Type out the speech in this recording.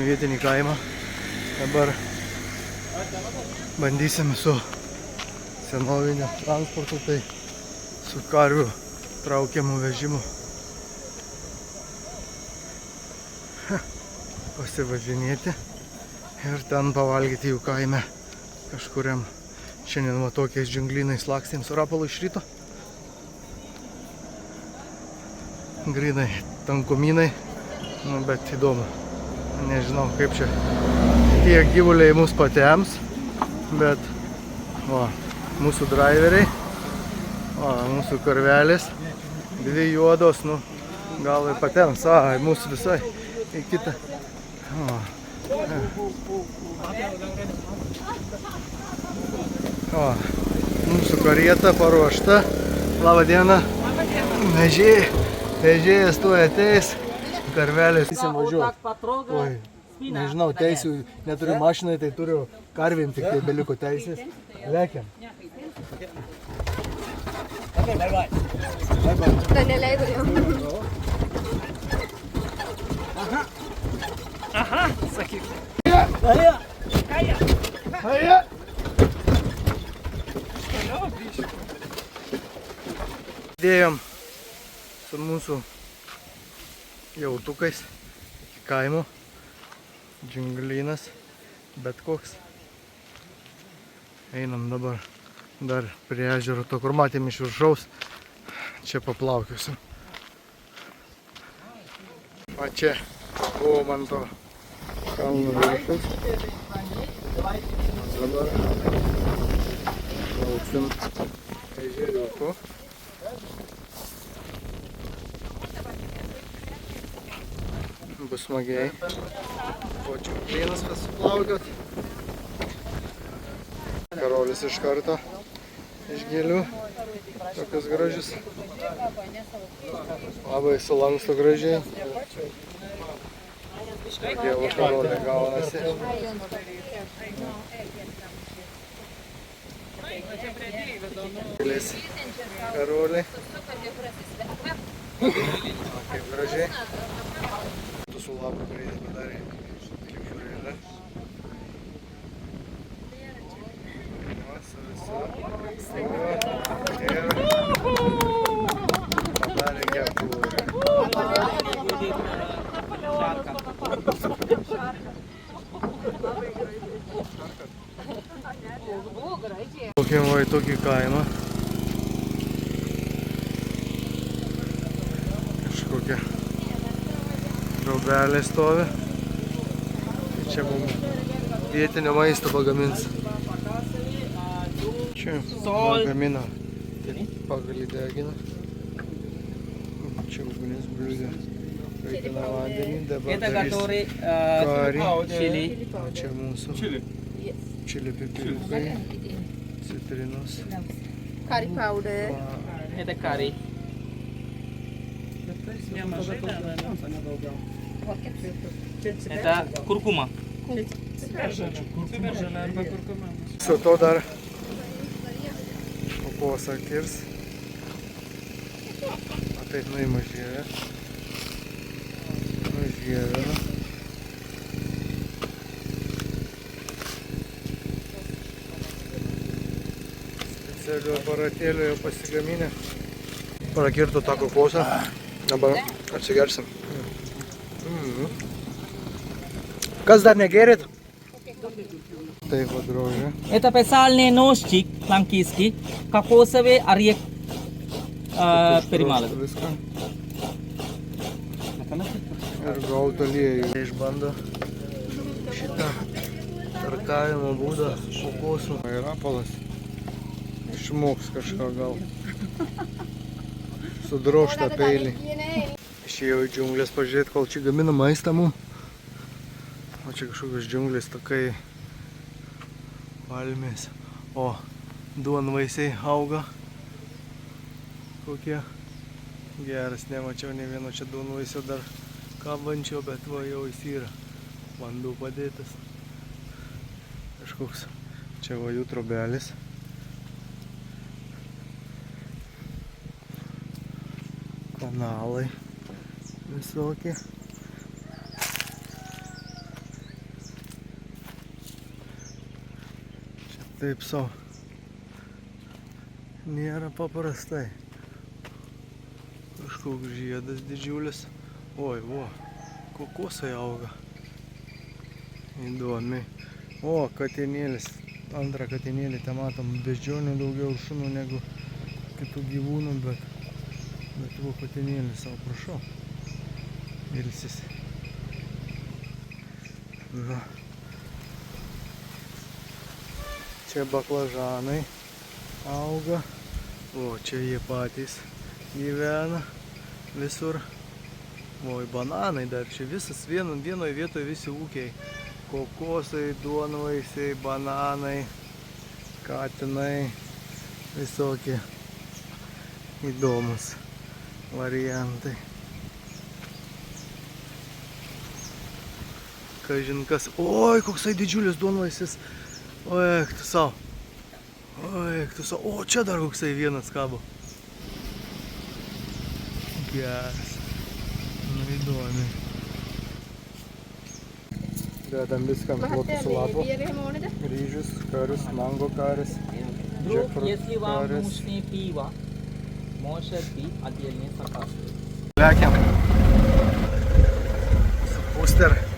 vietinį kaimą. Dabar bandysim su senoviniu transportu, tai su karvių traukiamu vežimu pasivažinėti ir ten pavalgyti jų kaime kažkuriam. Šiandien va tokiais džunglynais lakstėm su Rapalu iš ryto. Grynai tankumynai, bet įdomu. Nežinau, kaip čia tie gyvuliai mus patems, bet va, mūsų driveriai, va, mūsų karvelės, dvi juodos, gal ir patems, mūsų visai į kitą. Mūsų karieta paruošta. Labą dieną. Vežėjas tuoj ateis. Karvelės visi važiuoja. Oi, nežinau, teisių neturiu mašinai, tai turiu karvėm, tik tai beliko teisės. Lekiam. Tai neleido jau. Aha, sakyk. Haja. Dėjom su mūsų jautukais iki kaimo. Džunglynas, bet koks. Einam dabar dar prie ežero, to kur matėm iš viršaus. Čia paplaukiusim. O čia buvo man to kalno viršus. Dabar lauksim ežeriuko. Bus smagiai. O džunglynas pasiplaukiot. Karolis iš karto iš gėlių. Tokius gražius. Labai sulanksto gražiai. Dievo karolė gaunasi. Gėlės karolė. Kaip gražiai. Tu su lapu greitai padarė. Kepurėlę. Su visu. Ir padarė kepurę. Tokiam va į tokį kaimą. Kažkokia draubelė stovi. Čia mums vietinio maisto pagamins. Čia pagamina. Pagalį degina. Čia ugnis bliuzė. Kaitina vandenį. Dabar darys karį. Čia mūsų čili pipiriukai. Citrinos. Curry powder. Это карри. Это куркума. Su to dar kokosą kirs. Taip nuimažėja. Nužėvina. Specialiu aparatėliu jau pasigaminę. Prakirto tą kokosą. Dabar atsigersim. Kas dar negėrit? Taip va drožė. Это специальный ножичек франкийский, кокосовый орех перемалывают. Viską. Ir gaut aliejų. Išbando šitą tarkavimo būdą kokosų. Ir Rapalas išmoks kažką gal. Sudrož tą peilį. Išėjau į džiunglės pažiūrėti, kol čia gamina maistą mum. O čia kažkokios džiunglės takai palmės. O duonvaisiai auga. Kokie geras, nemačiau ne vieno čia duonvaisio dar kabančio, bet va jau jis yra. Vanduo padėtas. Kažkoks čia va jų trobelis. Kanalai visokie. Taip savo. Nėra paprastai. Kažkoks žiedas didžiulis. Oi, kokosai auga. Įdomi. O, katinėlis. Antrą katinėlį, ten matom, beždžionių daugiau šunų negu kitų gyvūnų, bet katinėlis, savo prašau. Ilsis. Na. Čia baklažanai auga. O, čia jie patys gyvena visur. Oi, bananai dar čia visas vienoje vietoje visi ūkiai. Kokosai, duonvaisiai, bananai, katinai, visokie įdomus variantai. Kažin kas. Oi, koksai didžiulis duonvaisis. Oi, eik tu savo. O, čia dar koksai vienas kabo. Geras. Nu, įdomi. Dedam viską ant lotusų lapo. Ryžius, karis, mango karis, Если вам karis. нужны пиво, может быть отдельный заказ. Lekiam. Su puster.